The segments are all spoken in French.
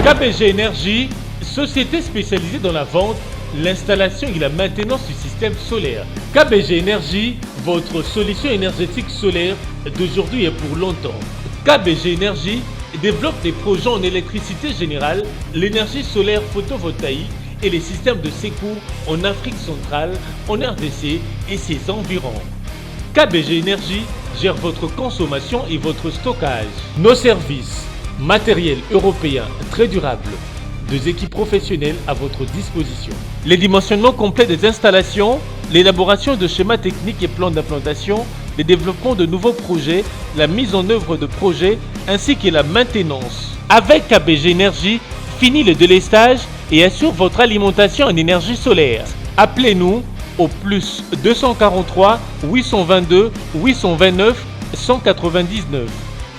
KBG Énergie, société spécialisée dans la vente, l'installation et la maintenance du système solaire. KBG Énergie, votre solution énergétique solaire d'aujourd'hui et pour longtemps. KBG Énergie développe des projets en électricité générale, l'énergie solaire photovoltaïque et les systèmes de secours en Afrique centrale, en RDC et ses environs. KBG Énergie gère votre consommation et votre stockage. Nos services, matériel européen très durable, 2 équipes professionnelles à votre disposition. Les dimensionnements complets des installations, l'élaboration de schémas techniques et plans d'implantation, le développement de nouveaux projets, la mise en œuvre de projets ainsi que la maintenance. Avec KBG Énergie, fini le délestage et assure votre alimentation en énergie solaire. Appelez-nous au plus 243 822 829 199,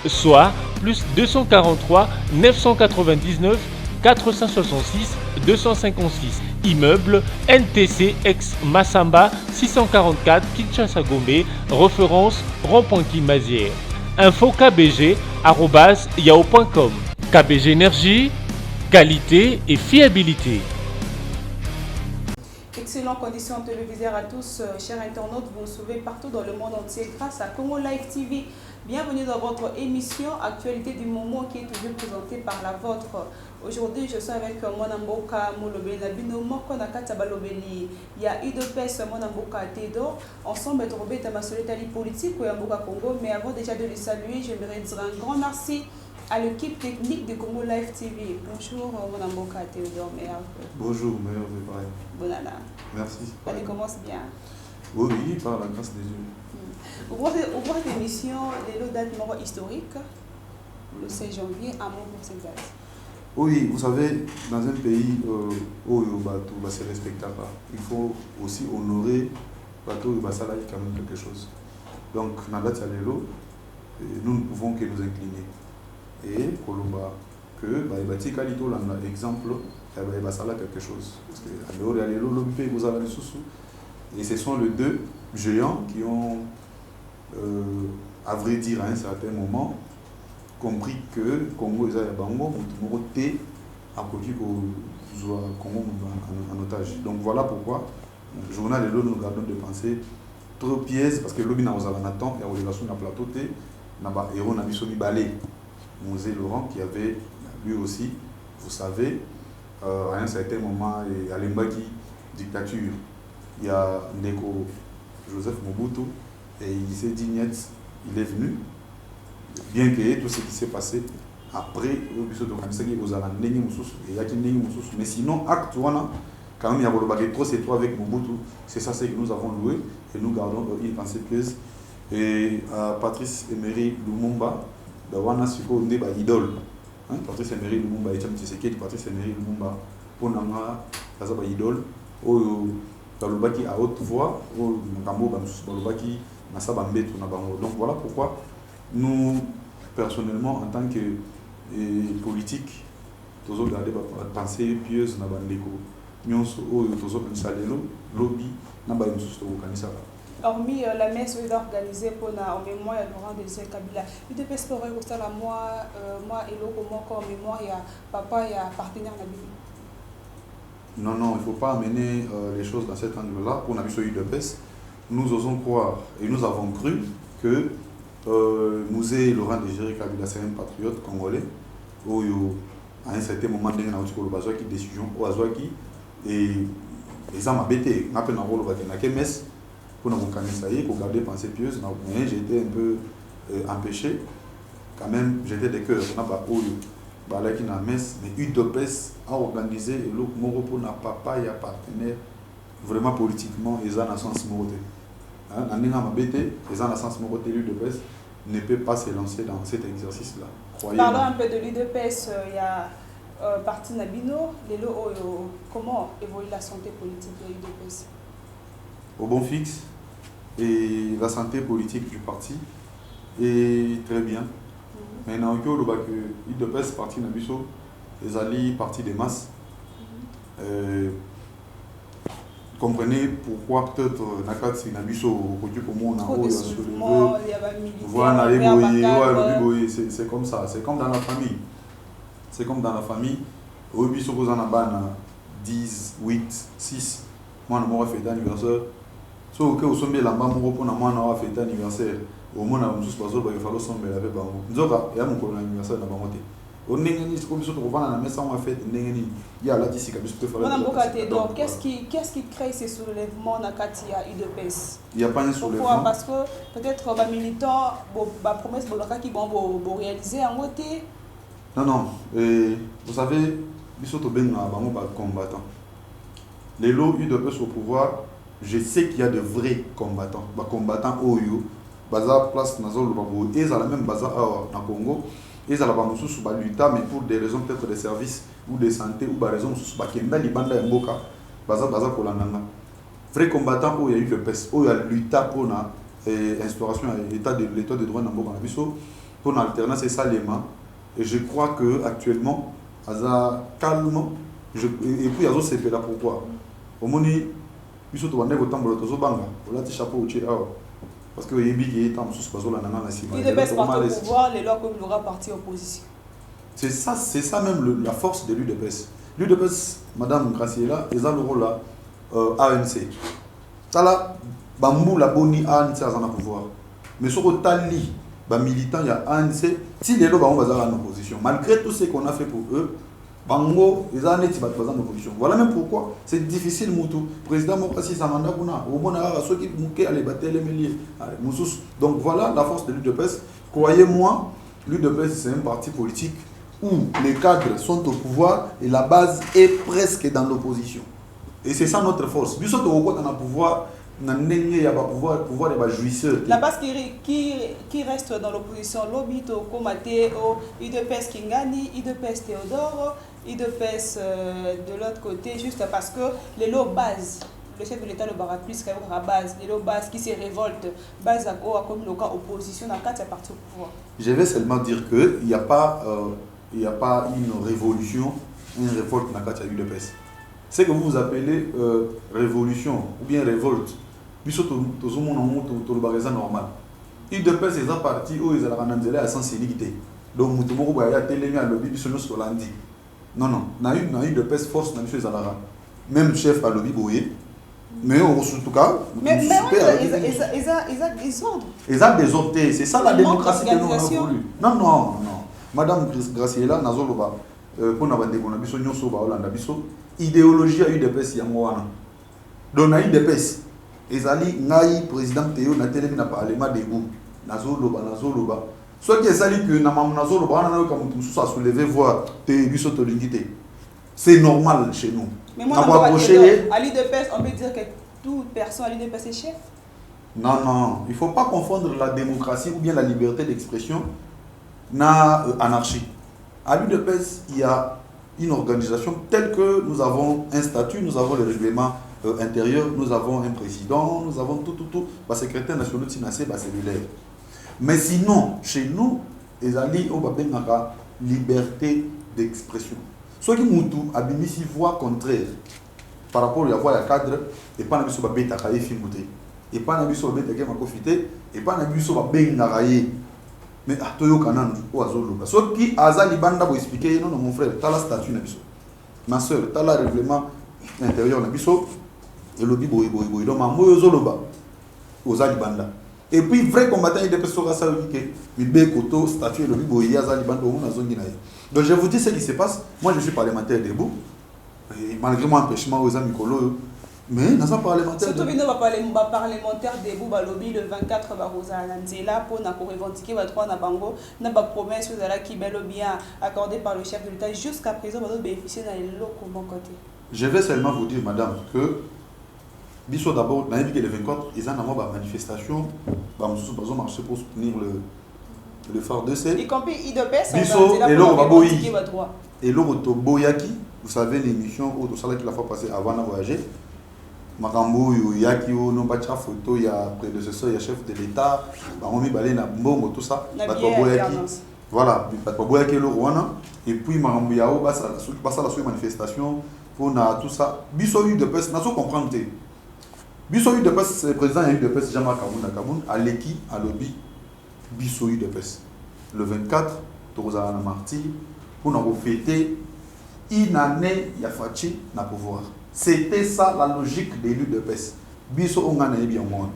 soit plus 243 999 466 256. Immeuble NTC ex Massamba 644 Kinshasa Gombe, référence rond-point Kimazière. Info kbg@yahoo.com. KBG Énergie, qualité et fiabilité. Excellentes conditions télévisuelles à tous, chers internautes, vous nous suivez partout dans le monde entier grâce à Congo Live TV. Bienvenue dans votre émission Actualité du moment qui est toujours présentée par la vôtre. Aujourd'hui, je suis avec Monamboka Molobeli Nabino Moko Nakata Balobeli. Il y a UDPS Monamboka Tedo. Ensemble, être robé à ma solitaire politique ou Yamboka Congo. Mais avant déjà de les saluer, j'aimerais dire un grand merci à l'équipe technique de Congo Live TV. Bonjour Monamboka Tedo. Bonjour, meilleur de pareil. Bonana. Merci. Allez, commence bien. Oui, par la grâce de Dieu. Au revoir l'émission, les dates mort historiques, le 16 janvier, un mot pour cette date. Oui, vous savez, dans un pays où tout va se respecter pas, il faut aussi honorer bateau et basala quand même quelque chose. Donc, dans la date nous ne pouvons que nous incliner. Et Colomba, que Baïbati Kalito, l'exemple, basala quelque chose. Parce que et ce sont les 2 géants qui ont, à vrai dire, à un certain moment, compris que Congo est en otage. Donc voilà pourquoi le journal de l'eau nous gardons de penser trop pièce parce que l'objet n'a pas et à relation de la plateau n'a pas héros n'a mis balai. Mosé Laurent qui avait lui aussi, vous savez, à un certain moment à l'Embaki dictature, il y a Ndeko Joseph Mobutu et il s'est dit niet, il est venu. Bien que tout ce qui s'est passé après, mais sinon, acte, quand même, il y a trop c'est toi avec Mobutu, c'est ça que nous avons loué et nous gardons une pensée pieuse. Et Patrice Emery Lumumba, on est idole. Patrice Emery Lumumba, Patrice Emery Lumumba, pour nous, c'est idole. Balobaki à haute voix, Balobaki, donc voilà pourquoi nous, personnellement, en tant que politique, nous avons gardé la pensée pieuse dans le lobby. Hormis la messe organisée pour la mémoire de Laurent Désiré Kabila, il devait explorer aussi la moi et l'autre en mémoire, il y a papa, il y a partenaire de la vie. Non, il ne faut pas amener les choses dans cet angle-là. Pour la de PES, nous osons croire et nous avons cru que Musée Laurent Désiré Kabila, c'est un patriote congolais. Où, à un certain moment, il y a une décision et les hommes habités, on appelle un rôle de messe pour nous garder pensée pieuse. J'ai été un peu empêché. Quand même, j'étais des cœurs. On n'a pas qui na messe, mais UDPS a organisé et le Moro pour n'a papa et partenaire vraiment politiquement ils ont un sens moroté. En ayant ma bête, ils ont un sens moroté l'UDPS ne peut pas se lancer dans cet exercice-là. Parlons un peu de l'UDPS, il y a parti Nabino, comment évolue la santé politique de l'UDPS? Au bon fixe et la santé politique du parti est très bien. Mais dans le cas où l'UDPS parti na biso, les alliés parti des masses. Comprenez pourquoi peut-être Nakati Nabiso pour moi on a voilà, c'est comme ça, c'est comme dans la famille. C'est comme dans la famille. Au biso vous en avez 10, 8, 6. Moi on a fait anniversaire. So que vous sommes là bas mon pour moi on a fait anniversaire. Au moins on a tous pas il faut sommer avec bango. Nzoka ya mon anniversaire na bango te. On est comme ça on va na messe on a fait il y a là d'ici que je peux faire. Donc qu'est-ce qui crée ces soulèvements na Katia UDPS? Il y a pas un soulèvement. Pourquoi? Parce que peut-être les militants ba promesse bolaka qui vont réaliser en côté. Non, vous savez, biso ben na bango ba combattants. Les lots UDPS au pouvoir, je sais qu'il y a de vrais combattants. Ba combattants oyo baza place na zolo babo et za la même baza na Congo. Ils ont la lutte, mais pour des raisons peut-être de services ou de santé ou des raisons qui ont été Mboka, vrai combattant où il y a eu le PES, où il y a lutté pour l'instauration de l'état de droit dans Mboka, pour l'alternance et ça et je crois qu'actuellement, il y a calme, et puis il y a aussi là pourquoi. Au moment où il y a un chapeau parce que il UDPS parti au pouvoir, les lois comme il aura parti opposition. C'est ça même la force de l'UDPS. L'UDPS, Madame Graciela, ils ont le rôle là, ANC. Ça là, Bambou la boni ANC à son pouvoir. Mais sur le tali, militant, il y a ANC, si les lois vont en opposition, malgré tout ce qu'on a fait pour eux, Bango, ils ont en opposition. Voilà même pourquoi c'est difficile, Moutou. Président Mokassi Samanda Kuna, au bon à ceux qui mouquent à les battre les milliers. Donc voilà la force de l'UDPS. Croyez-moi, l'UDPS c'est un parti politique où les cadres sont au pouvoir et la base est presque dans l'opposition. Et c'est ça notre force. Du saut au dans le pouvoir, il y a pouvoir et jouisseur. La base qui reste dans l'opposition, l'Obito, Komate, UDPS Kingani, UDPS Théodore, UDPS de l'autre côté, juste parce que les lots bases, le chef de l'État le barra plus qu'à la base, les lots bases qui se révoltent, base à quoi comme le cas opposition, dans 4 partis au pouvoir. Je vais seulement dire qu'il n'y a pas une révolution, une révolte dans 4 UDPS. Ce que vous appelez révolution ou bien révolte, c'est normal. UDPS c'est un parti où ils ont à sensibilité. Donc, nous avons télé à lobby sur lundi. Non, na UDPS force na monsieur Zalara. Même chef à lobby boyé. Mais en tout cas, ils ont des ordres. C'est ça la démocratie que nous avons voulu. Non. Madame Graciela Nazoloba, pour nous idéologie à UDPS Yangoana. Donc, na UDPS, ezali ngai président Théo na télé na parlement debout. Nazoloba. Soit qui est sali que na Nazoloba, on a comme tout ça soulever voir Théo Tolingité. C'est normal chez nous. Mais moi, à l'UDPS, on peut dire que toute personne à l'UDPS est chef. Non. Il ne faut pas confondre la démocratie ou bien la liberté d'expression na anarchie. À l'UDPS, il y a une organisation telle que nous avons un statut, nous avons le règlement intérieur, nous avons un président, nous avons tout. Le secrétaire national cellulaire. Mais sinon, chez nous, les alliés ont la liberté d'expression. Ceux qui ont abimisi voix contraire par rapport à la voix de cadre, et pas n'abisso ba beta kaye filmoté, et pas n'abisso ba beta qui m'a profité, et pas n'abisso ba ben naraye. Mais à toyo kanan ou azolo. Ceux qui azali banda pour expliquer non mon frère, t'as la statue n'abisso. Ma soeur, t'as la règlement intérieur n'abisso. Et le boy donc ma moyo zoloba aux ali banda. Et puis vrai combattant il dépêche sur ça que il be koto statue le boy azali banda on a zone naïe. Donc je vous dis ce qui se passe. Moi je suis parlementaire debout. Et malgré mon empêchement aux amis colo, mais dans un parlementaire. Surtout nous parlementaire debout lobby le 24 barosa là pour na revendiquer votre droit na bango na ba promesse vous allez qui bel bien accordé par le chef de l'État jusqu'à présent va bénéficier dans les locaux bon côté. Je vais seulement vous dire madame que Bisso d'abord, dans les 24, ils ont une manifestation, ils ont marché pour soutenir le phare de C. Y compris IDPS, Bisso et l'Oro et l'Oro Boyaki, vous savez l'émission où tout ça qu'il a fait passer avant de voyager. Makambo, Yaki, non pas de photo, il y a prédécesseur, il y a chef de l'État, Baromi Balé, Nabongo, tout ça. Boyaki. Voilà, et puis Marambuyao, la manifestation, pour tout ça. Bisso de presse, n'a pas comprendre. Bisso de presse, le président de presse, Jean-Marc Kamoun, à l'équipe, à lobby, Bisso de presse. Le 24, Torozana Marty, pour nous fêter une année, il y a Fachi, na pouvoir. C'était ça la logique des luttes de presse. Bisso on a bien moins.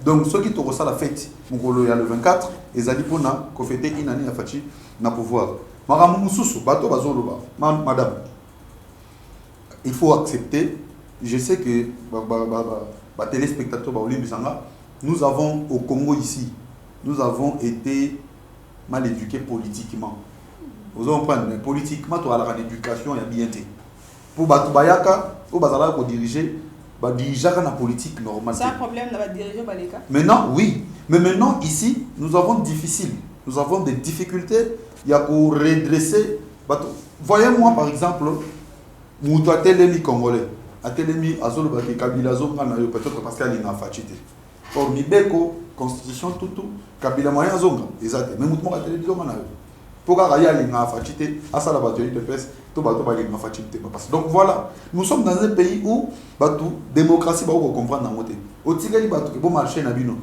Donc, ceux qui ont la fête, il y a le 24, ils ont dit pour nous fêter une année à Fachi, na pouvoir. Madame, il faut accepter. Je sais que les téléspectateurs, nous avons au Congo ici, nous avons été mal éduqués politiquement. Vous comprenez, politiquement, tu as l'éducation, il y a bien été. Pour Bayaka, pour Bazala, pour diriger, diriger la politique normale. C'est un problème de diriger Baleka. Maintenant, oui. Mais maintenant, ici, nous avons difficile. Nous avons des difficultés. Il y a pour redresser. Voyez-moi, par exemple, Moutou a télémi congolais. A télémi Azolo Baki Kabila Zonga, peut-être parce qu'elle est en fatigué. Or, Mibeko, constitution, tout, Kabila Moyen Zonga. Exact. Mais Moutou a télémi Zonga. Pourquoi il y a une fatigué, à ça la bataille de presse, tout le monde a fatigué. Donc voilà, nous sommes dans un pays où la démocratie va comprendre dans le monde. Au Tigali, il faut marcher dans le monde.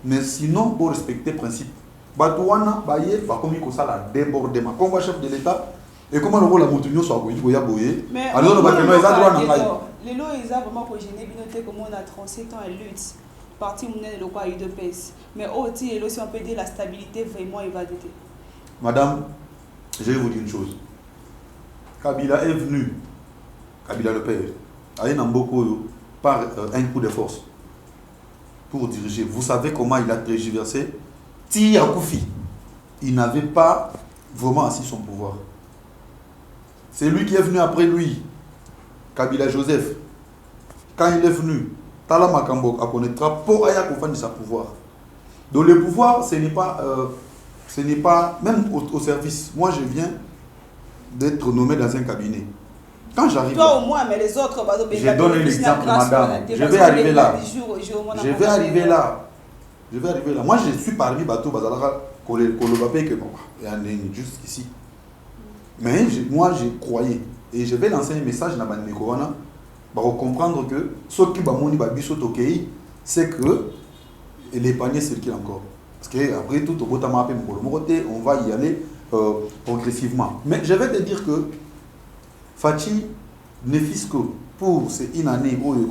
Mais sinon, pour respecter le principe. Batouana, Baye, va comme il ça débordement. Comme le chef de l'État, et comment le rôle de Moutounio soit boyé. Mais alors, le bâtiment, ils ont droit à les lois, ils ont vraiment pour gêner, comme on a 37 ans, elle lutte. Parti monnaie le quoi de pèse. Mais aussi, si on peut dire la stabilité, vraiment, il va d'été. Madame, je vais vous dire une chose. Kabila est venu, Kabila le père, à Namboko par un coup de force pour diriger. Vous savez comment il a tergiversé. Ti Akoufi, il n'avait pas vraiment assis son pouvoir. C'est lui qui est venu après lui, Kabila Joseph. Quand il est venu, Tala Makambo a connaîtra pour Aya Koufan de sa pouvoir. Donc le pouvoir, ce n'est pas même au service. Moi, je viens d'être nommé dans un cabinet. Quand j'arrive. Toi au moins, mais les autres, je donne un exemple, madame. Je vais arriver là. Je vais arriver là. Je vais arriver là. Moi, je suis parmi Bateau Bazalara, Kolobapé, que bon, il y en a jusqu'ici. Mais moi, je croyais. Et je vais lancer un message dans Bani Corona pour comprendre que ce qui va moni babiso tokei, c'est que les paniers circulent encore. Parce qu'après tout, on va y aller progressivement. Mais je vais te dire que Fachi ne fils que pour une année où il y a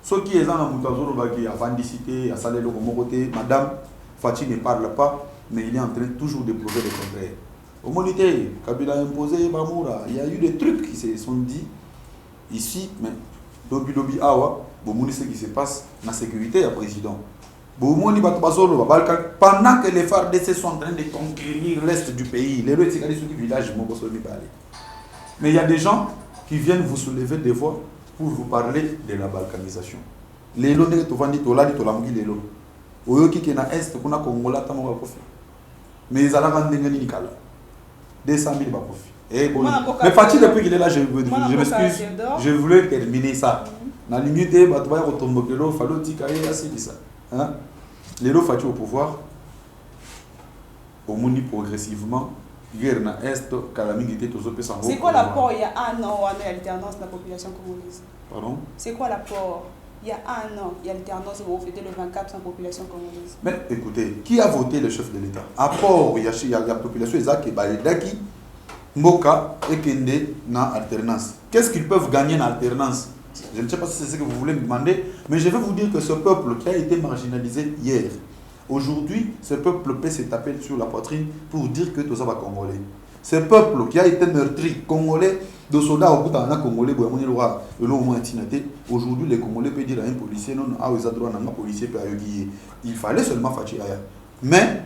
ceux qui sont dans le à Vandicité, à Salé Logomoroté, Madame Fachi ne parle pas, mais il est en train toujours de prouver le contraire. Au Monité, Kabila a imposé Bamoura. Il y a eu des trucs qui se sont dit ici, mais Dobi Awa, ce qui se passe dans la sécurité du président. Pendant que les FARDC sont en train de conquérir l'est du pays, les villages, mais il y a des gens qui viennent vous soulever des voix pour vous parler de la balkanisation. Les lots ne sont pas dit les lots. Oyoki qui est dans l'est, kuna Kongola tamoga kofi. Mais ils allaient rendre des nikala. 200 000 bakofi. Mais Fatih depuis qu'il est là, je m'excuse. Je voulais terminer ça. Dans l'unité, batouaya rotombokelo, falo tikaye assez dit ça. Les lots Fatih au pouvoir, au monde progressivement. C'est quoi l'apport il y a un an en alternance de la population congolaise? Pardon? C'est quoi l'apport? Il y a un an, il y a alternance et vous fêtez le 24 sans population congolaise. Mais écoutez, qui a voté le chef de l'État? Apport, il y a la population qui est Mboka et Kende dans alternance. Qu'est-ce qu'ils peuvent gagner dans alternance? Je ne sais pas si c'est ce que vous voulez me demander, mais je vais vous dire que ce peuple qui a été marginalisé hier, aujourd'hui, ce peuple peut se taper sur la poitrine pour dire que tout ça va congolais. Ce peuple qui a été meurtri, congolais, de soldats au bout d'un congolais, aujourd'hui, les Congolais peuvent dire à un policier, non, un policier peut y. Il fallait seulement Fachi Aya. Mais,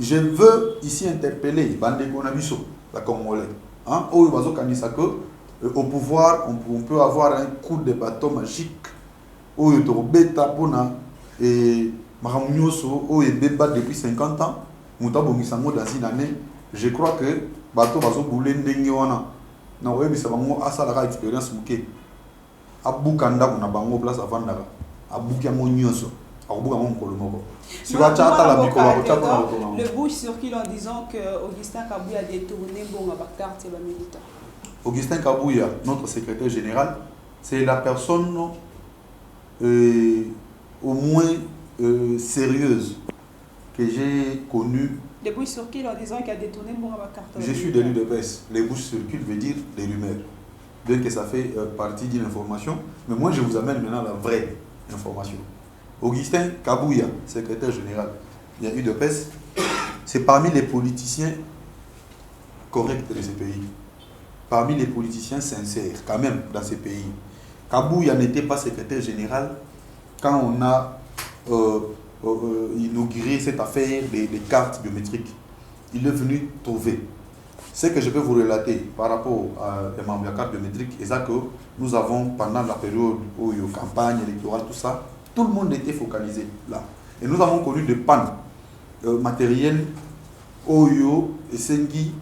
je veux ici interpeller Bande Konabiso, la Congolais. Au pouvoir, on peut avoir un coup de bâton magique. Et Maramnyoso, où est débat depuis 50 ans, Moutabo Misango dans une année, je crois que Bato Bazo Boulen Dengiwana, na webi sabango asala expérience muke. Abukanda kuna bango place avandara. Abukia monyoso. Le bouche sur qui en disant que Augustin Kabouya a détourné la carte militant. Augustin Kabouya, notre secrétaire général, c'est la personne au moins sérieuse que j'ai connue. Les bouches circulent en disant qu'il a détourné la carte. Je suis de l'UDPS. Les bouches circulent veut dire des rumeurs. Bien que ça fait partie d'une information, mais moi je vous amène maintenant la vraie information. Augustin Kabouya, secrétaire général de l'UDPS, c'est parmi les politiciens corrects de ce pays. Parmi les politiciens sincères, quand même, dans ce pays. Kabouya n'était pas secrétaire général quand on a inauguré cette affaire des cartes biométriques. Il est venu trouver. Ce que je peux vous relater par rapport à la carte biométrique, c'est que nous avons, pendant la période où il y a eu campagne électorale, tout ça, tout le monde était focalisé là. Et nous avons connu des pannes matérielles, Oyo, Essengi,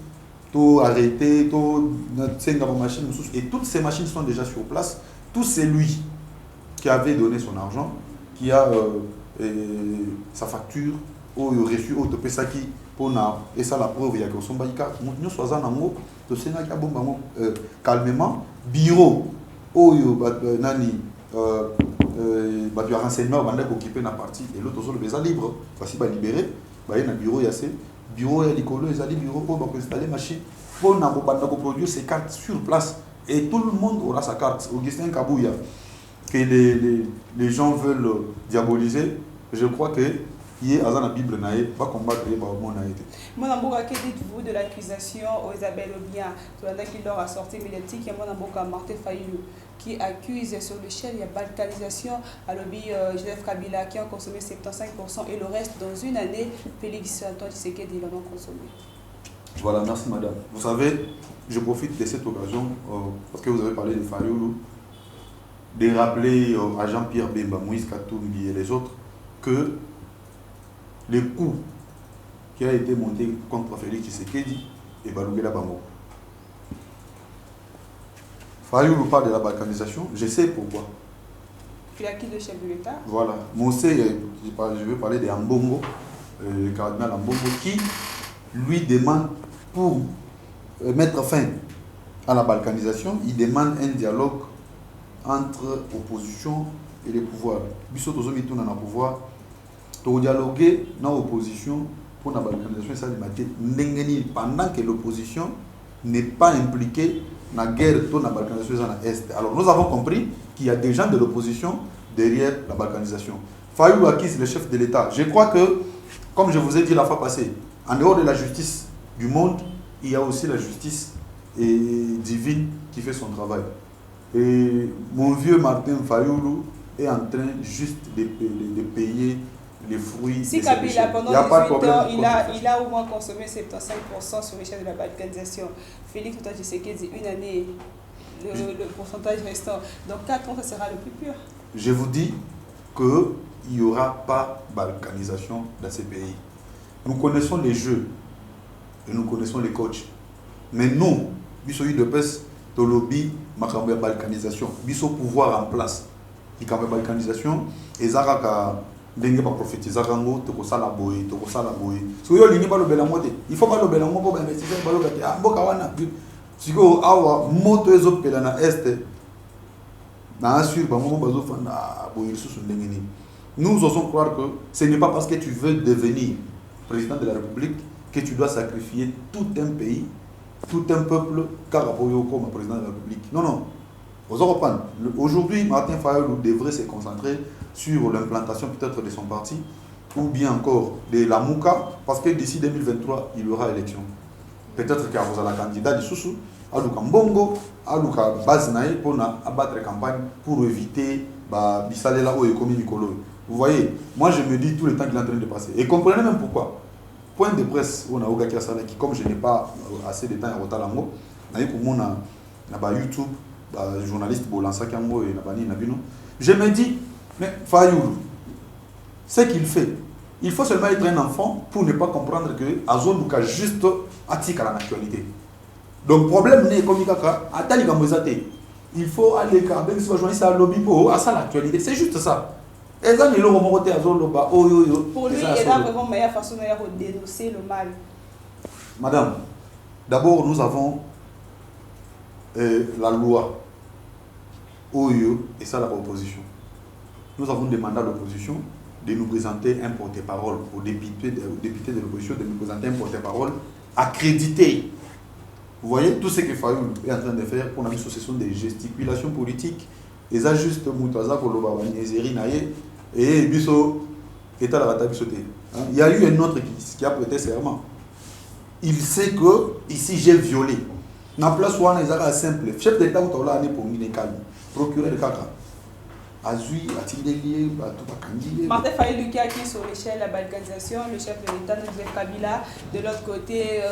tout arrêté, tout machine, et toutes ces machines sont déjà sur place. Tout c'est lui qui avait donné son argent, qui a sa facture, Oyo reçu, Oyo Topesaki, et ça la preuve, il y a que son baïka, nous sommes en haut, calmement, bureau, Oyo, Nani, tu as renseignement, tu as occupé la partie, et l'autre, ils sont libres, voici, libéré, il y a un bureau, il y a ces bureaux, il y a des bureaux, pour installer machine, pour produire ces cartes sur place, et tout le monde aura sa carte. Augustin Kabouya, que les gens veulent diaboliser, je crois que il est dans la Bible, pas combattre les barons. Monamboka, que dites-vous de l'accusation aux Isabelle Obien, qui leur a sorti médiatique, et Monamboka Martin Fayulu, qui accuse sur le chef, il y a balkanisation à lobby Joseph Kabila qui a consommé 75% et le reste dans une année, Félix Antoine Tshisekedi l'a consommé. Voilà, merci madame. Vous savez, je profite de cette occasion, parce que vous avez parlé de Fayulu, de rappeler à Jean-Pierre Bemba, Moïse Katumbi et les autres, que le coup qui a été monté contre Félix Tshisekedi et Balougela Bango. Fayulu parle de la balkanisation, je sais pourquoi. Il a qui le chef de l'État? Voilà. Moi aussi, je veux parler de Ambongo, le cardinal Ambongo, qui lui demande pour mettre fin à la balkanisation, il demande un dialogue entre opposition et le pouvoir. Biso tozomi tuna na pouvoir, to dialoguer dans l'opposition pour la balkanisation, ça dit pendant que l'opposition n'est pas impliquée dans la guerre de la balkanisation dans l'Est. Alors nous avons compris qu'il y a des gens de l'opposition derrière la balkanisation. Fayulu accuse le chef de l'État. Je crois que, comme je vous ai dit la fois passée, en dehors de la justice du monde, il y a aussi la justice divine qui fait son travail. Et mon vieux Martin Fayulu est en train juste de payer les fruits. Si Kabila, pendant 18 ans, il a au moins consommé 75% sur l'échelle de la balkanisation. Félix Antoine Tshisekedi, une année, le pourcentage restant. Dans 4 ans, ça sera le plus pur. Je vous dis qu'il n'y aura pas de balkanisation dans ces pays. Nous connaissons les jeux et nous connaissons les coachs. Mais nous, biso UDPS, de lobby, makambo balkanisation, biso pouvoir en place. Il y a balkanisation et Zaraka. Ndenge ba prophétiser rango to ko sala boy so yo lingi ba lobela mote il faut ba lobela mo ba investisseur ba lobela ah mboka wana siko awa moto ezo pela na este na assure ba mo bazo fanda boy susu ndenge ni. Nous osons croire que ce n'est pas parce que tu veux devenir président de la République que tu dois sacrifier tout un pays, tout un peuple car comme président de la République. Non. Aujourd'hui, Martin Fayulu devrait se concentrer sur l'implantation peut-être de son parti ou bien encore de la Mouka parce que d'ici 2023, il y aura élection. Peut-être qu'il y aura la candidat de Soussou, Aluka Mbongo, Aluka Baznaï pour abattre la campagne pour éviter Bissalela ou Ekomi Mikolo. Vous voyez, moi je me dis tout le temps qu'il est en train de passer. Et comprenez même pourquoi. Point de presse, on a Oga Kiasala qui, comme je n'ai pas assez de temps à Rotalango, on a YouTube. Journaliste Bolansa Kambo et Nabani Nabino. Je me dis, mais Fayulu, ce qu'il fait, il faut seulement être un enfant pour ne pas comprendre que Azon Luka juste attique à l'actualité. Donc, problème n'est comme il faut aller avec ce journaliste à lobby pour à ça l'actualité. C'est juste ça. Et ça, il Pour lui, il a vraiment meilleure façon de dénoncer le mal. Madame, d'abord, nous avons la loi. Et ça, la opposition. Nous avons demandé à l'opposition de nous présenter un porte-parole, aux députés de l'opposition de nous présenter un porte-parole accrédité. Vous voyez, tout ce que Fayoul est en train de faire pour la ce sont des gesticulations politiques. Et ça, juste, et Bisso, il y a eu un autre qui a prêté serment. Il sait que ici j'ai violé. Dans la place où on est simple, chef d'État ou là pour procureur de Kaka. Azui, Atindelier, Martin Fayulu qui a acquis sur l'échelle la balkanisation, le chef de l'État, Joseph Kabila. De l'autre côté,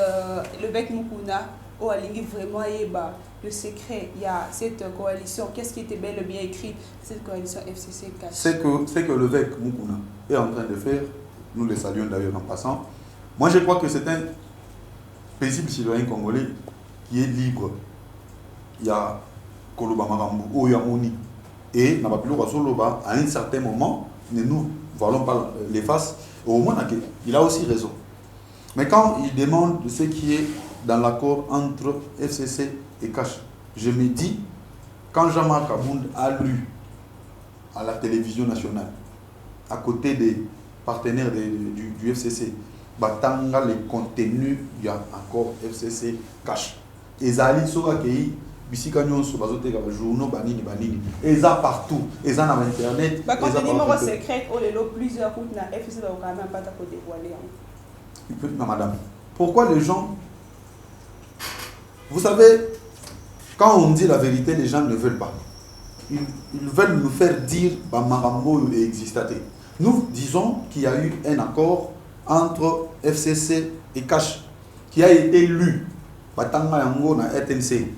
le Bec Mukuna, où Alingi vraiment le secret. Il y a cette coalition. Qu'est-ce qui était bel et bien écrit, cette coalition FCC cache? C'est que le Bec Mukuna est en train de faire, nous le saluons d'ailleurs en passant. Moi je crois que c'est un paisible citoyen congolais qui est libre. Il y a Koloba Marambu, Oyamoni. Et à un certain moment, ne nous voilons pas les faces. Au moins, il a aussi raison. Mais quand il demande ce qui est dans l'accord entre FCC et Cash, je me dis, quand Jean-Marc Abound a lu à la télévision nationale, à côté des partenaires du FCC, batanga les contenus du accord FCC Cash. Et Zali Sorakei, bisika nyonso bazoteka ba journaux banini et ça partout et ça dans internet. Bah quand on dit numéro secret oh les plusieurs routes na FCC va quand même pas ta côté dévoiler. Non madame, pourquoi les gens, vous savez, quand on dit la vérité, les gens ne veulent pas. Ils veulent nous faire dire bah Marambo et existaté. Nous disons qu'il y a eu un accord entre FCC et Cash qui a été lu. Batanga yango na RTNC.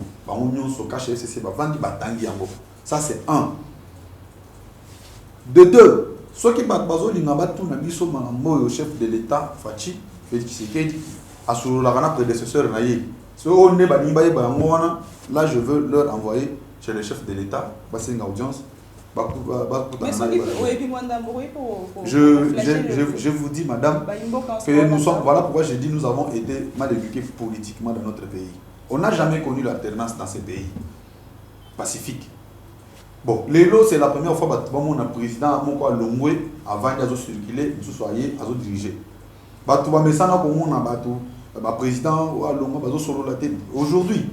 Ça c'est un. De deux, ceux qui battent le chef de l'État, Fachi, Félix Tshisekedi, à son prédécesseur, là je veux leur envoyer chez le chef de l'État, passer une audience. Je vous dis, madame, que nous sommes, voilà pourquoi j'ai dit nous avons été mal éduqués politiquement dans notre pays. On n'a jamais connu l'alternance dans ces pays pacifiques. Bon, l'élo, c'est la première fois que mon président a Longwe avant de circuler, nous soyez à diriger. Aujourd'hui,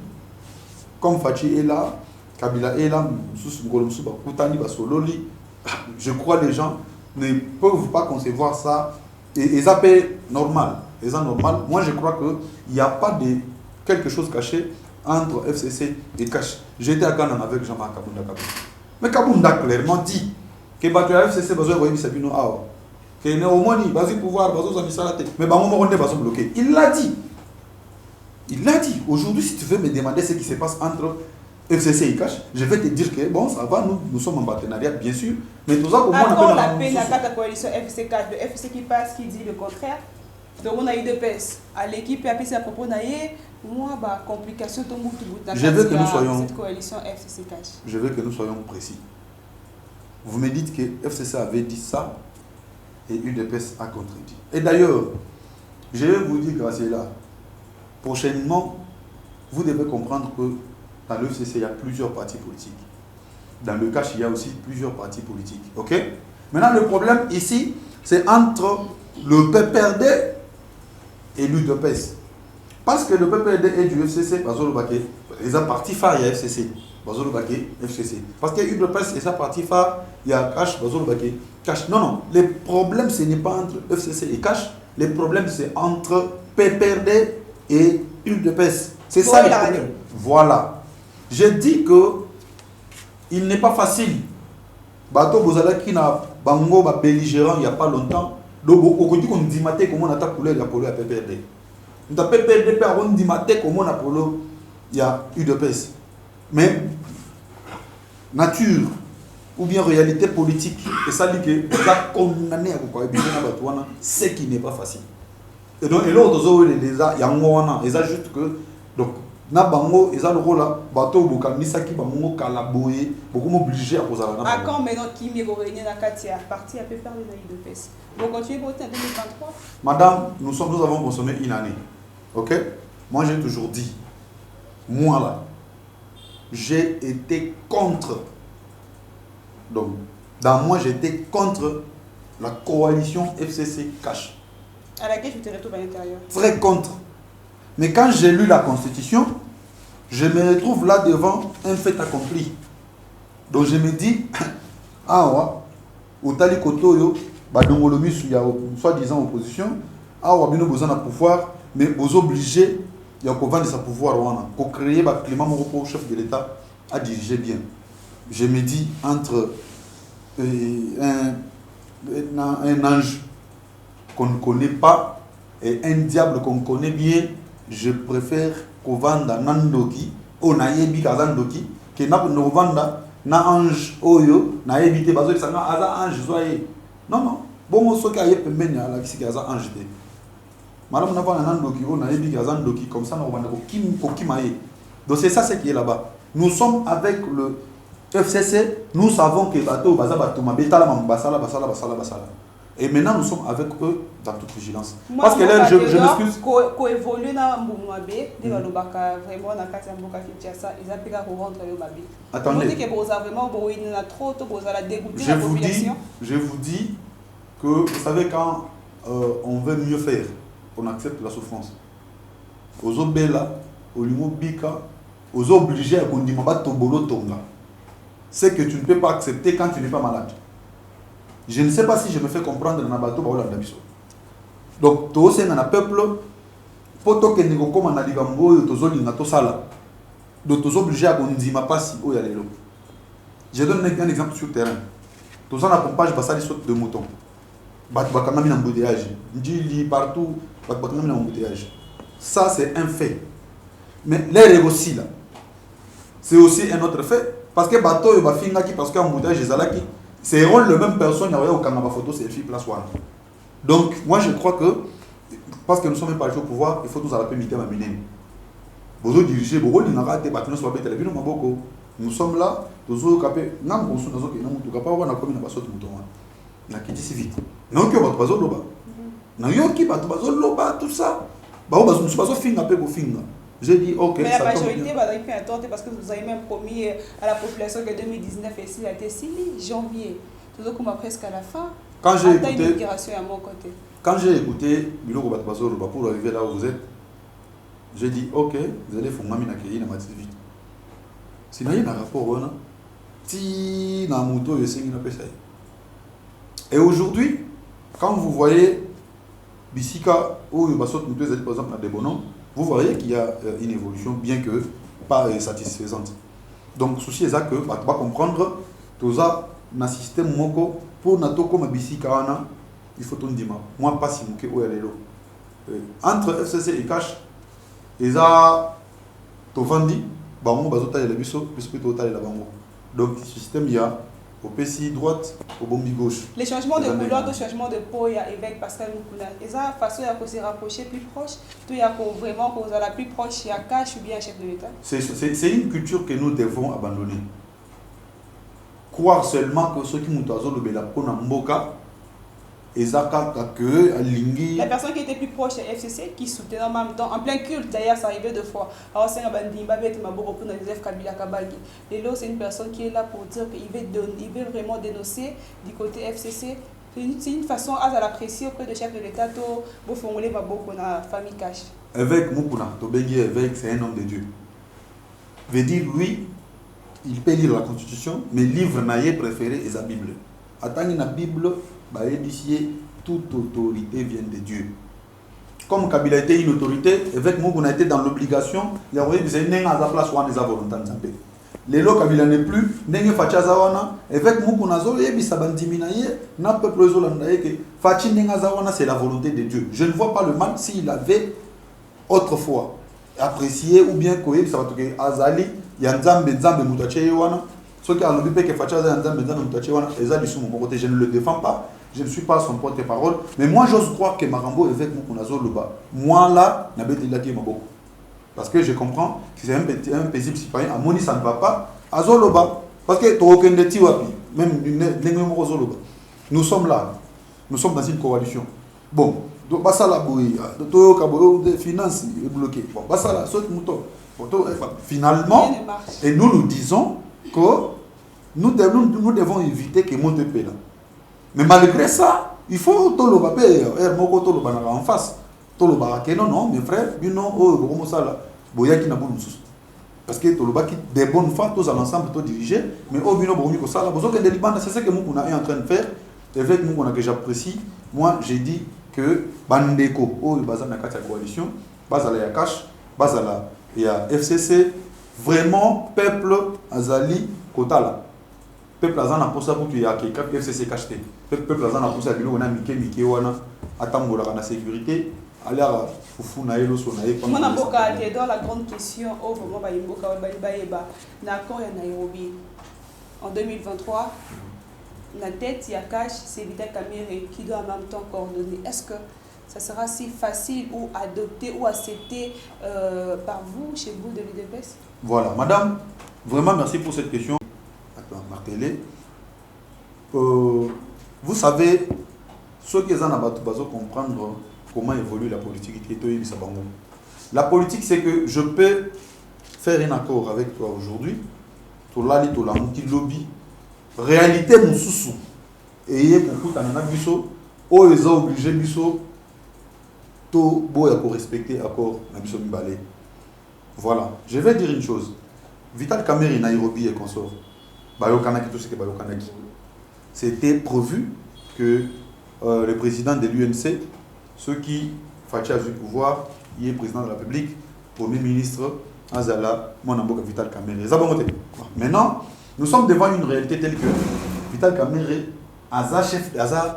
comme Fachi est là, Kabila est là, je crois que les gens ne peuvent pas concevoir ça. Et ça peut normal. Moi, je crois qu'il n'y a pas de quelque chose caché entre FCC et Cash. J'étais à Ghana avec Jean-Marc Kabunda. Mais Kabunda clairement dit que le FCC va que ne au moins il pouvoir mais bloqué. Il l'a dit. Aujourd'hui, si tu veux me demander ce qui se passe entre FCC et Cash, je vais te dire que bon, ça va, nous sommes en partenariat, bien sûr. Mais tout ça, comment on la paix dans la coalition FCC Cash, le FCC qui passe, qui dit le contraire. Donc on a eu des pèses. À l'équipe, et à propos moi, complication je veux que nous soyons cette coalition FCC Cash. Je veux que nous soyons précis. Vous me dites que FCC avait dit ça et UDPS a contredit. Et d'ailleurs, je vais vous dire, Graciela, prochainement, vous devez comprendre que dans le FCC, il y a plusieurs partis politiques. Dans le Cash, il y a aussi plusieurs partis politiques. Ok? Maintenant, le problème ici, c'est entre le PPRD et l'UDPS. Parce que le PPRD est du FCC, ils ont parti phare, il y a FCC. FCC. Parce que l'UDPS et sa partie phare, il y a Cash, Cash. Non, le problème, ce n'est pas entre FCC et Cash. Le problème, c'est entre PPRD et UDPS. C'est ça le problème. Voilà. Je dis que il n'est pas facile. Bato Bozala qui n'a bango belligérant il n'y a pas longtemps. Donc au côté qu'on dit maté comment on attaque pour la polo à PPRD. On a PPRD on dit maté comment on a polo il y a UDPS. Mais nature ou bien réalité politique et ça dit que vous a condamné à quoi ce qui n'est pas facile. Et donc l'autre il y a juste que donc na bango eza lokola bato bokanisaki bango kala boye beaucoup m'obligé à poser la à quand maintenant qui m'est revenu dans Katia parti à peu faire les de pèse vous continuez voter en 2023 madame nous avons consommé une année ok moi j'ai toujours dit moi là j'ai été contre donc dans moi j'étais contre la coalition FCC Cash à laquelle je te retrouve à l'intérieur très contre. Mais quand j'ai lu la Constitution, je me retrouve là devant un fait accompli. Donc je me dis, ah ouais, au tali kotoyo, badongolomi soi-disant opposition, ah ouais, bien besoin de pouvoir, mais vous obligez, il y a qu'on vendre sa pouvoir, qu'on crée un climat pour le chef de l'État à diriger bien. Je me dis entre un ange qu'on ne connaît pas et un diable qu'on connaît bien, je préfère qu'on vende nandoki ou nayebi kazandoki que na venda na ange oyo nayebi te bazo lisanga aza ange zoye non bon soki aye pembeni ala kisi kaza ange te madame na venda nandoki ou nayebi kazandoki comme ça na venda ko kimaye. Donc c'est ça ce qui est là-bas. Nous sommes avec le FCC, nous savons que bato baza bato mabetala basala. Et maintenant, nous sommes avec eux dans toute vigilance. Parce que là, je m'excuse. Évoluer dans Mboumabe, vraiment dans Katamboka Kinshasa, ils ont pu rendre le Mabé. Attendez. Je vous dis que, vous savez, quand on veut mieux faire, on accepte la souffrance. Aux obéla, aux limobika, aux obligés à condimaba tobolo tonga. C'est que tu ne peux pas accepter quand tu n'es pas malade. Je ne sais pas si je me fais comprendre dans Nabato Baola Dabiso. Donc, tout ce un peuple, poto que nous comme en aligambo, tozoli na tosala. Donc, tous obligés à condimaba pas si o yalelo. Je donne un exemple sur le terrain. Tous en accompagne basali saute de mouton. Bakami en embouteillage. Ndili partout, bakami en embouteillage. Ça, c'est un fait. Mais l'air aussi là, c'est aussi un autre fait. Parce que bateau et bafinga qui parce qu'en embouteillage, les alaki, c'est le même personne qui au Canada photo selfie place one. Donc, moi je crois que, parce que nous sommes pas au pouvoir, il faut tous à la permettre à miner. Vous dirigez, vous nous sommes là, nous sommes capés, nous sommes capés, nous vite. Non, que votre bateau là-bas. Non, qui votre bateau là-bas, tout ça. Bah, nous sommes pas finir après pour finir. J'ai dit, ok. Mais la majorité va être attendre parce que vous avez même promis à la population que 2019 ici a été 6 janvier. Tout le monde presque à la fin. Quand j'ai écouté, à mon côté. Quand j'ai écouté Biloko Batbazo pour arriver là où vous êtes, j'ai dit, ok, vous allez faire mamie nakei na matite vite. Si n'a rien à rapport, on a ti na moto et c'est une pesa. Et aujourd'hui, quand vous voyez Bissika ou Basot Moto, par exemple, à Debonon, vous voyez qu'il y a une évolution, bien que pas satisfaisante. Donc, souci est ça que, tu vas comprendre, tout ça, dans le système moko, pour nato comme Bissika, il faut tout dire. Moi, pas si mouké ou elle entre FCC et Cash, ils ont tout vendu, bango bazota et le biso, biso total la bango. Donc, le système, il y a au PCI droite, au bombi gauche. Les changements de couleur, le changement de peau, il y a avec Pascal Moukouna. Et ça, façon de se rapprocher plus proche, tout il y a vraiment qu'on soit la plus proche, il y a Cash ou bien chef de l'État. C'est une culture que nous devons abandonner. Croire seulement que ceux qui nous ont le bela pour Namboka, la personne qui était plus proche de FCC, qui soutenait en même temps, en plein culte d'ailleurs, ça arrivait deux fois. Alors c'est Joseph Kabila Kabalgi. Et là, c'est une personne qui est là pour dire qu'il veut vraiment dénoncer du côté FCC. C'est une façon à l'apprécier auprès de chef de l'État pour formuler ma famille Cash. Avec Moukouna, c'est un homme de Dieu. Veut dire, lui, il peut lire la Constitution, mais le livre naïe préféré est la Bible. Attendez la Bible, toute autorité vient de Dieu. Comme Kabila était une autorité, avec nous, on a été dans l'obligation, il y a des place où on a volonté de s'appeler. Les lots Kabila n'est plus, n'est pas Fachazawana, avec nous, on a zolé, n'a peuple zolandaye que Fachi Nengazawana, c'est la volonté de Dieu. Je ne vois pas le mal s'il avait autrefois apprécié ou bien Koye, ça va toquer Azali, Yanzambe, Nzambe, Moutachewana. Ceux qui ont le que Fachaza Yanzambe, Nzambe, Moutachewana, Ezali sont mon côté, je ne le défends pas. Je ne suis pas son porte-parole, mais moi j'ose croire que Marambo est avec Moukouna Zoluba. Moi là, Nabet il a dit Maboko. Parce que je comprends que c'est un paisible citoyen. À Moni, ça ne va pas. À Zoloba. Parce que même nous sommes là. Nous sommes dans une coalition. Bon, donc, Basala Bouya, les finances est bloqué. Bon, Basala, saute mouton. Finalement, et nous disons que nous devons éviter que monte paix là. Mais malgré ça, il faut tout le papier, en face. Tout le bac, non, mes frères, non, oh, ça là. Parce que tout le bac, des bonnes femmes, tous à l'ensemble, tous dirigés, mais au bino, bon, ça là, c'est ce que nous on est en train de faire. C'est vrai que j'apprécie. Moi, j'ai dit que Bandeko, oh, Bazana Katia Coalition, Bazala Yakash, Bazala, il y a FCC, vraiment, peuple Azali Kotala. Peuple Azana pour ça pour qu'il y a FCC cacheté. Peuple Azana pour ça qu'il y a Mike, Wana, Atambola, la sécurité, aller à Foufou, Naïlo, Sonaï. Moi, dans la grande question, oh, vraiment, Nakon et Nairobi, en 2023, la tête, il y a Cash, c'est Vital Kamerhe qui doit en même temps coordonner. Est-ce que ça sera si facile ou adopté ou accepté par vous, chez vous, de l'UDPS? Voilà, madame, vraiment merci pour cette question. Attends, marquez-les. Vous savez, ceux qui ont besoin de comprendre comment évolue la politique. La politique, c'est que je peux faire un accord avec toi aujourd'hui, tu l'as dit, tu l'as lobby. Réalité, mon sous-sous. Et il y a beaucoup de oh, ils ont obligé Bisso tout beau à respecter l'accord Nabiso Mbale. Voilà. Je vais dire une chose. Vital Kamerhe, Nairobi et consort. Bayokanaki, tout ce que Bayokanaki. C'était prévu que le président de l'UNC, ceux qui Fachi a du pouvoir, il est président de la République, Premier ministre, Azala, Monamboka Vital Kamerhe. Maintenant, nous sommes devant une réalité telle que Vital Kamerhe Aza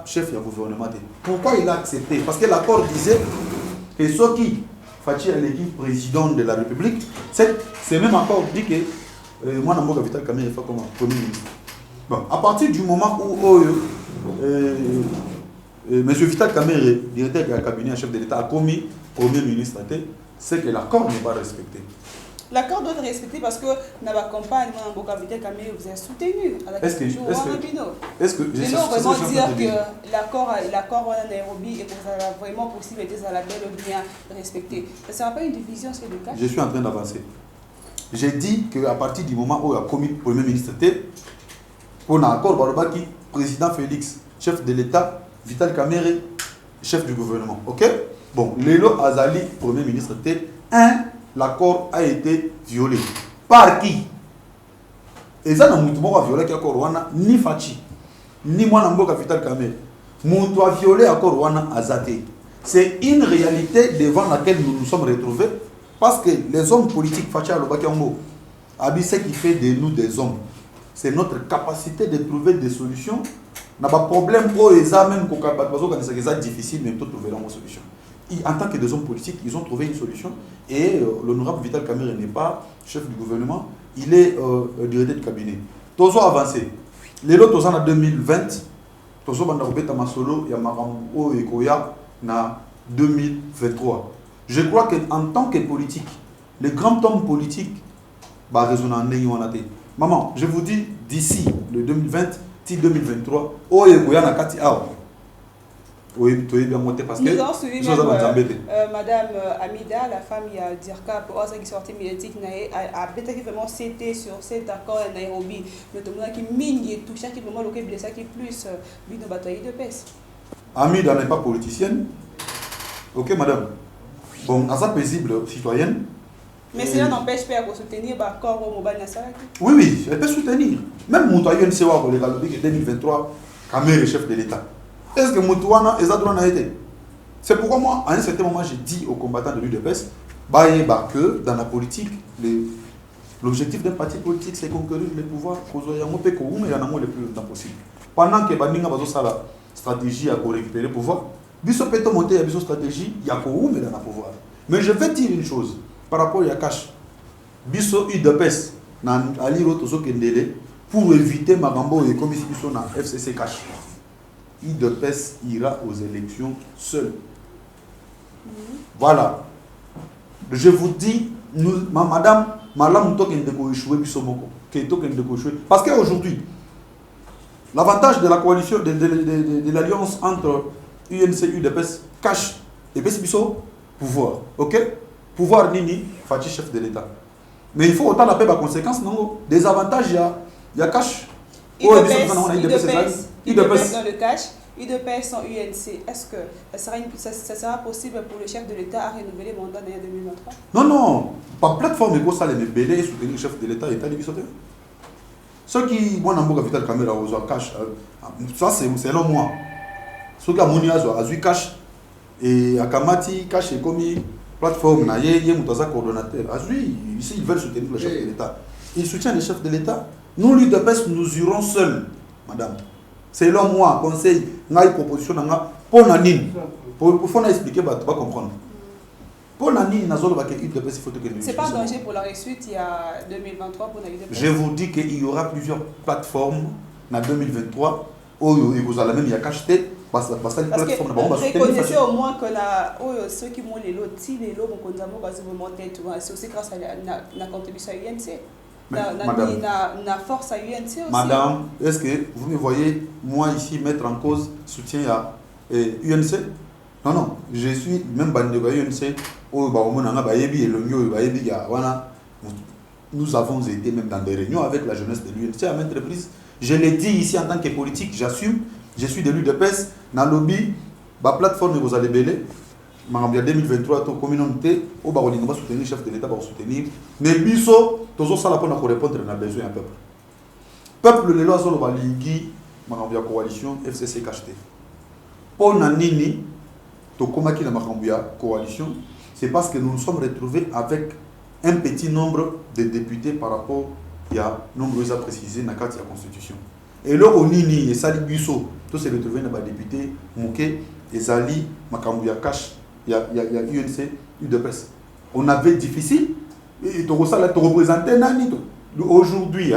chef du gouvernement. Pourquoi il a accepté? Parce que l'accord disait que ceux qui Fachi est l'équipe président de la République, c'est même accord dit que moi Namboka Vital Kamerhe fait comme Premier ministre. Bon, à partir du moment où M. Vital Kamerhe, directeur du cabinet chef de l'État, a commis Premier ministre, c'est que l'accord n'est pas respecté. L'accord doit être respecté parce que dans la campagne, Vital Kamerhe vous avez soutenu. Est-ce que je vraiment dire que l'accord en Nairobi est vraiment possible et à la belle ou bien respecté? Ça ne sera pas une division sur le cas? Je suis en train d'avancer. J'ai dit qu'à partir du moment où il a commis Premier ministre, on a accord Barobaki, président Félix, chef de l'État, Vital Kamerhe, chef du gouvernement. Ok? Bon, Lelo Azali, Premier ministre, l'accord a été violé. Par qui? Et ça, n'a pas violé l'accord, ni Fachi, ni Mwanamboka Vital Kamerhe. Moutou a violé l'accord Azate. C'est une réalité devant laquelle nous nous sommes retrouvés parce que les hommes politiques, Fachi Alobakiango, ce qui fait de nous des hommes, c'est notre capacité de trouver des solutions. N'a pas de problème pour les hommes, même quand c'est difficile, mais tout trouver une solution. En tant que des hommes politiques, ils ont trouvé une solution. Et l'honorable Vital Kamerhe n'est pas chef du gouvernement, il est directeur du cabinet. Tous ont avancé. Les autres en 2020, tous ont été Masolo et Marambo et Koya en 2023. Je crois qu'en tant que politique, les grands hommes politiques, bah, résonnent. Maman, je vous dis, d'ici le 2020, 2023, oh, et Koya na Kati Ao. Oui, tu es bien monté parce que nous avons suivi Madame Amida, la femme il y a Dirka, pour qui sorti médiatique, a vraiment cédé sur cet accord à Nairobi. Notamment qui mine, qui touche, qui vraiment le blessé, qui plus de bataille de paix. Amida n'est pas politicienne. Ok, madame. Bon, à sa paisible citoyenne. Mais cela n'empêche pas de soutenir l'accord au Mobile Nassaraki. Oui, oui, elle peut soutenir. Même Moutayon Sewa, pour les 2023, Kamerhe est chef de l'État. Est-ce que Moutouana et Zadouana a été? C'est pourquoi moi, à un certain moment, j'ai dit aux combattants de l'UDPS que dans la politique, l'objectif d'un parti politique, c'est conquérir le pouvoir. Il y en a le plus longtemps possible. Pendant que Baninga a la stratégie à récupérer le pouvoir, Bisso peut monter à Bisso stratégie, il y a dans le pouvoir. Mais je vais dire une chose par rapport à Yakash. Bisso UDPS, pour éviter Magambo et comme ici, na FCC Cash. UDPS ira aux élections seul. Voilà. Je vous dis Madame, Malam Tokendeko échoué, parce qu'aujourd'hui, l'avantage de la coalition, de l'alliance entre UNC et UDPS cache et pouvoir. Ok? Pouvoir Nini, Fatih chef de l'État. Mais il faut autant la paix par conséquence, non? Des avantages, il y a cash. UDPS dans le cash, UDPS sans UNC. Est-ce que ça sera possible pour le chef de l'État à renouveler le mandat en 2023? Non. Par plateforme, il faut les belés et soutenir le chef de l'État et l'État de ceux qui, moi, dans le capital caméra, aux cash, ça c'est selon moi. Ceux qui ont mon cash et Akamati, cash et comme plateforme, il y a un coordonnateur. Ici, ils veulent soutenir le chef de l'État. Ils soutiennent le chef de l'État. Nous, l'UDPS, nous irons seuls, madame. Selon moi, conseil, une proposition, pour Nanine. Pour expliquer, tu vas comprendre. Pour Nanine, il faut que c'est pas danger pour la suite, il y a 2023 pour l'UDPS. Je vous dis qu'il y aura plusieurs plateformes en 2023 où vous allez même y acheter. Parce que reconnaissez au moins que ceux qui m'ont les lots, les lots, c'est aussi grâce à la contribution à l'UNC. La force à l'UNC aussi. Madame, est-ce que vous me voyez, moi ici, mettre en cause soutien à UNC? Non, je suis même bandé à UNC. Nous avons été même dans des réunions avec la jeunesse de l'UNC à maintes reprises. Je l'ai dit ici en tant que politique, j'assume. Je suis de l'UDPS, dans le lobby, la plateforme vous allez belé. En 2023, la communauté, on va soutenir le chef de l'État, va soutenir. Mais biso, tout ça, pour répondre à besoin du peuple. Peuple, le lois, va liguer, la coalition FCC KHT. Pour Nanini, to komaki na coalition, c'est parce que nous nous sommes retrouvés avec un petit nombre de députés par rapport à nombreux à préciser dans la Constitution. Et là, on y a des Busso, tous se retrouver dans les députés, Mouké, Ezali, Makambouya Kash, il y a UNC, UDPS. On avait difficile, et tu représentais Nani. Aujourd'hui,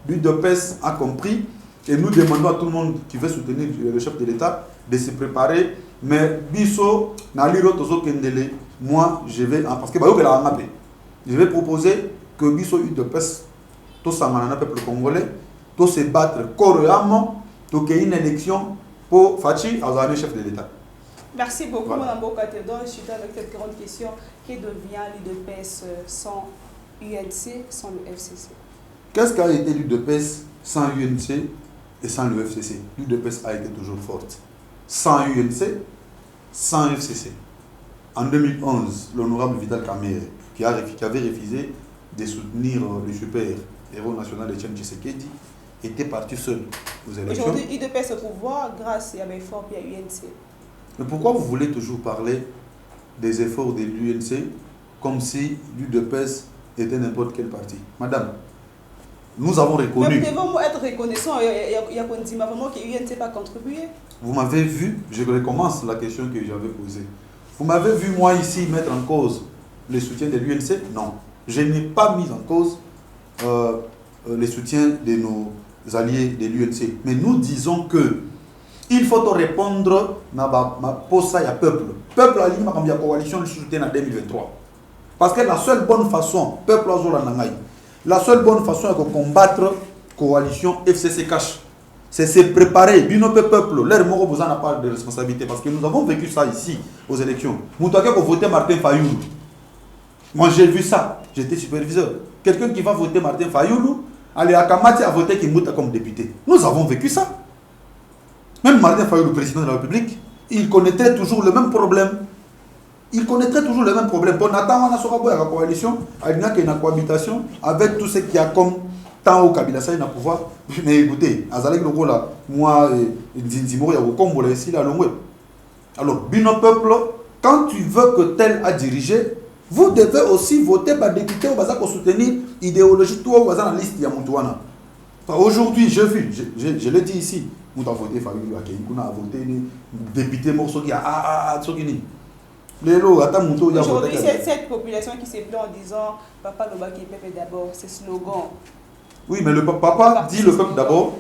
l'UDPS a compris, et nous demandons à tout le monde qui veut soutenir le chef de l'État de se préparer. Mais Bisso, moi, je vais, parce que je vais proposer que Bisso UDPS, tout ça, le peuple congolais, tout se battre corps et âme, pour qu'il y ait une élection pour Fachi, à chef de l'État. Merci beaucoup, Mme Bokatedo. Je suis avec cette grande question. Que devient l'UDPS sans UNC, sans le FCC? Qu'est-ce qu'a été l'UDPS sans UNC et sans le FCC? L'UDPS a été toujours forte. Sans UNC, sans FCC. En 2011, l'honorable Vital Kamerhe, qui avait refusé de soutenir le super héros national Etienne Tshisekedi, était parti seul aux élections. Aujourd'hui, l'UDPS au pouvoir grâce à l'effort de l'UNC. Mais pourquoi vous voulez toujours parler des efforts de l'UNC comme si l'UDPS était n'importe quel parti? Madame, nous avons reconnu. Mais devons être reconnaissants. Il y a qu'on dit vraiment que l'UNC n'a pas contribué. Vous m'avez vu, je recommence la question que j'avais posée. Vous m'avez vu, moi, ici, mettre en cause le soutien de l'UNC? Non. Je n'ai pas mis en cause le soutien de nos alliés de l'UNC. Mais nous disons que il faut répondre pour ça, il y a peuple. Peuple a dit que la coalition le soutient en 2023. Parce que la seule bonne façon, peuple la seule bonne façon de combattre la coalition FCC Cash, c'est se préparer. Bino peuple, l'air mort vous en a pas de responsabilité. Parce que nous avons vécu ça ici, aux élections. Vous avez voté Martin Fayoulou. Moi j'ai vu ça, j'étais superviseur. Quelqu'un qui va voter Martin Fayoulou, allez à Kamati a voté Kimouta comme député. Nous avons vécu ça. Même Martin Fayoulou, président de la République, il connaîtrait toujours le même problème. Il connaîtrait toujours le même problème. Bon, Nathan, on a sur la coalition, il y a une cohabitation avec tout ce qu'il y a comme temps au Kabila, ça il a pouvoir. Mais écoutez, Azalek Logo là, moi, Zinzimori, il y a comme ici là, alors, Bino peuple, quand tu veux que tel a dirigé, vous devez aussi voter par député pour soutenir l'idéologie de tout dans la liste de Yamoutouana. Aujourd'hui, j'ai vu, je l'ai dit ici, nous avons voté Fayoulou, nous avons voté député morceau qui a Tsogini. Aujourd'hui, c'est cette population qui s'est plaint en disant Papa Lobaki Pepe d'abord, c'est slogan. Oui, mais le papa dit le peuple d'abord.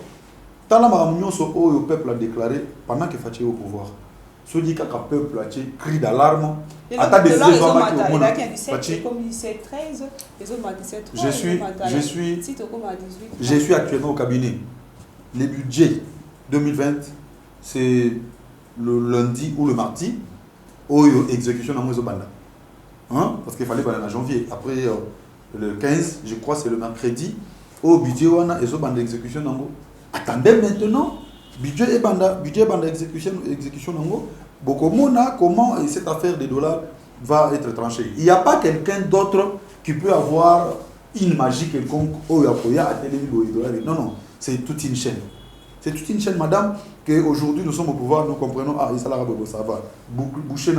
Tant la maramion au peuple a déclaré pendant que Fatih est au pouvoir. Ce qui est un peuple qui crie d'alarme. Il y a qui a 17, comme 17, 13, les autres 17, 3. Je suis actuellement au cabinet. Les budgets 2020, c'est le lundi ou le mardi. Exécution dans les banda. Hein? Parce qu'il fallait en janvier. Après le 15, je crois c'est le mercredi. Au budget, on a les exécution. Attendez maintenant. Budget banda exécution. Comment cette affaire des dollars va être tranchée? Il n'y a pas quelqu'un d'autre qui peut avoir une magie quelconque. Non, non. C'est toute une chaîne. C'est toute une chaîne, madame, qu'aujourd'hui nous sommes au pouvoir, nous comprenons, ça va. Boucher.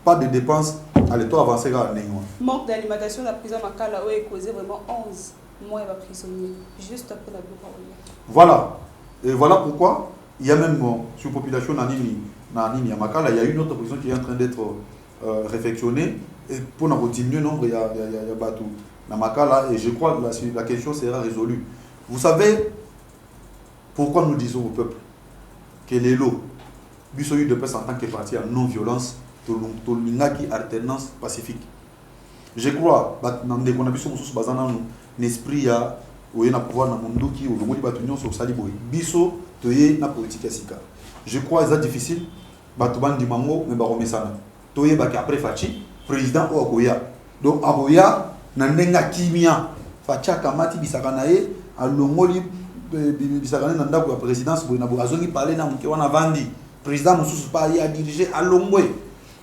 Pas de dépenses, allez, toi avancer à manque d'alimentation, la prison Makala a causé vraiment 11 mois de prisonniers, juste après la parole. Voilà. Et voilà pourquoi il y a même sur la population à Makala, il y a une autre prison qui est en train d'être réfectionnée. Et pour diminuer le nombre, il y a Batou dans Makala, et je crois que la question sera résolue. Vous savez pourquoi nous disons au peuple que les lots, Bissoyu de paix en tant que parti à non-violence, de alternance pacifique. Je crois que qu'on a vu un esprit à pouvoir dans le monde qui est sur Saliboy. Bisso, toye na politique sika. Je crois que c'est difficile. Batuban di mango, mais baromé sana. Toye baki après Fachi, président au Agoya. Donc Agoya, nandenga kimia. Facha kamati bisakanaye, alongoli bisakanaye nanda pour la présidence, pour na azongi parler na mke wana vandi. Président Moussous pas y a dirigé à Longwe.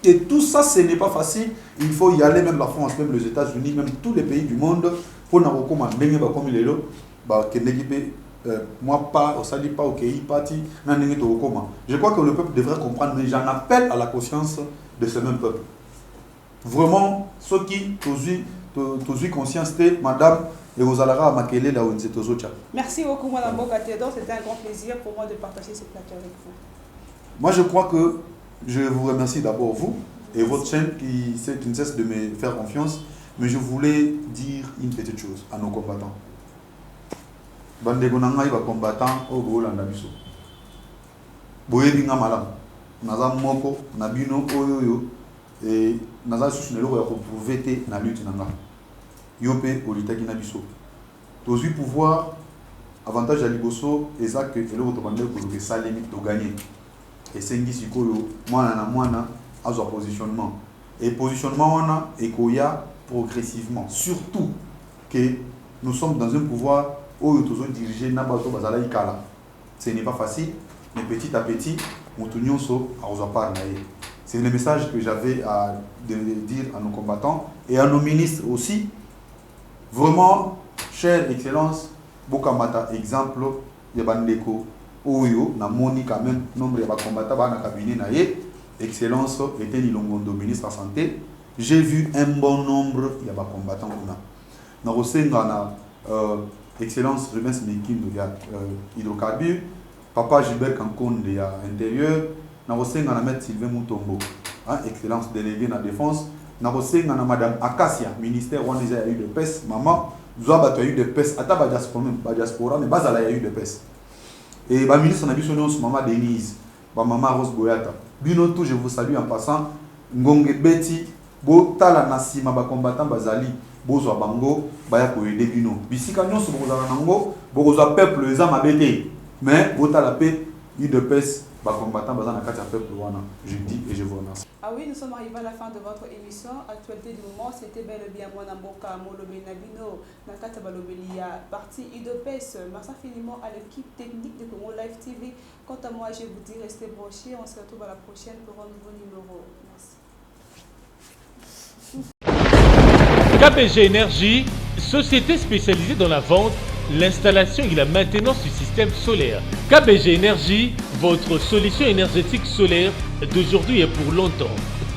Et tout ça, ce n'est pas facile. Il faut y aller, même la France, même les États-Unis, même tous les pays du monde, pour nous recommander comme il est là. Moi, pas, au Sali, pas au Kéi, parti, je crois que le peuple devrait comprendre, mais j'en appelle à la conscience de ce même peuple. Vraiment, ceux qui ont conscience, madame, et vous allez à Makele, là où vous êtes. Merci beaucoup, madame Bokatédor. C'était un grand plaisir pour moi de partager ce plateau avec vous. Moi, je crois que je vous remercie d'abord vous et votre chaîne qui ne cesse de me faire confiance. Mais je voulais dire une petite chose à nos combattants. Bandego nanga iba combattant au Golanda biso. Boyebinga malam. Naza moko nabino oyoyo et naza susunelo ya prouver te na lutte nanga. Yope olitaki na biso. Tozu pouvoir avantage à liboso ezak que le votre bandego que ça limite de gagner. Et c'est sikoyo mwana à son positionnement. Et positionnement on a ekoya progressivement. Surtout que nous sommes dans un pouvoir où nous sommes dirigés nabato bazala ikala. Ce n'est pas facile, mais petit à petit, nous tournions à Ozapar. C'est le message que j'avais à dire à nos combattants et à nos ministres aussi. Vraiment, chère excellence, Bokamata exemple, Yabandeko, Oyo, na moni quand même, nombre de combattants dans le cabinet naïe, excellence, était l'ilongondo ministre de la Santé. J'ai vu un bon nombre de combattants. Nous avons excellence, je pense, de hydrocarbures. Papa Gilbert Kankonde de l'intérieur. Nous avons M. Sylvain Moutombo, excellence délégué de la défense. Nous avons Mme Akasia, ministère où il y a eu de peste. Maman, nous avons eu de peste. Ata ba diaspora, mais il y a eu de peste. Et le ministre de la Défense, Maman Denise, Maman Rose Boyata. Binotou, je vous salue en passant. Ngonge Betty, Botala Nasima, combattant Bazali, Bozo Bango, Bayako et Debino. Bisika Nyonso, Bozanango, Boza peuple, les âmes abétés. Mais Botala paix, il de peste, combattant Bazana Katia peuple, je dis et je vous remercie. Ah oui, nous sommes arrivés à la fin de votre émission. Actualité du moment, c'était bel et bien Mwana Mboka, Molobe Nabino, Nakata Balobelia, partie IDOPES. Merci infiniment à l'équipe technique de Congo Live TV. Quant à moi, je vous dis restez branchés. On se retrouve à la prochaine pour un nouveau numéro. Merci. KBG Énergie, société spécialisée dans la vente, l'installation et la maintenance du système solaire. KBG Énergie, votre solution énergétique solaire d'aujourd'hui et pour longtemps.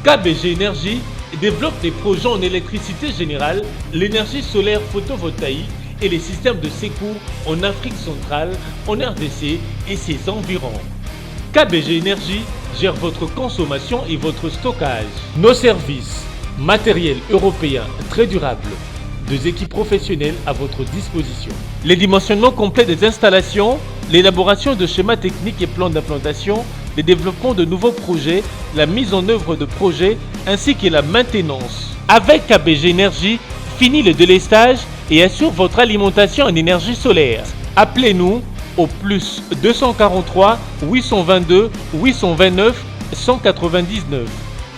KBG Énergie développe des projets en électricité générale, l'énergie solaire photovoltaïque et les systèmes de secours en Afrique centrale, en RDC et ses environs. KBG Énergie gère votre consommation et votre stockage. Nos services, matériel européen très durable, 2 équipes professionnelles à votre disposition. Les dimensionnements complets des installations, l'élaboration de schémas techniques et plans d'implantation, le développement de nouveaux projets, la mise en œuvre de projets ainsi que la maintenance. Avec KBG Énergie, fini le délestage et assure votre alimentation en énergie solaire. Appelez-nous au plus 243 822 829 199,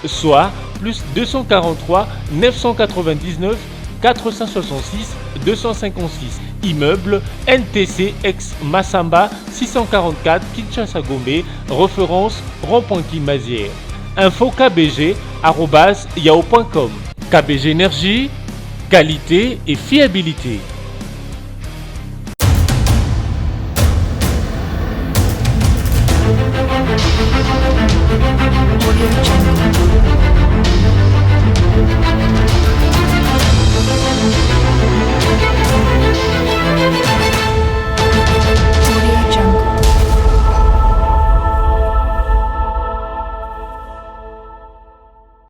soit plus 243 999 466 256. Immeuble NTC ex Massamba 644 Kinshasa Gombe, référence rond-point Kimazière. Info kbg@yahoo.com. KBG Énergie, qualité et fiabilité.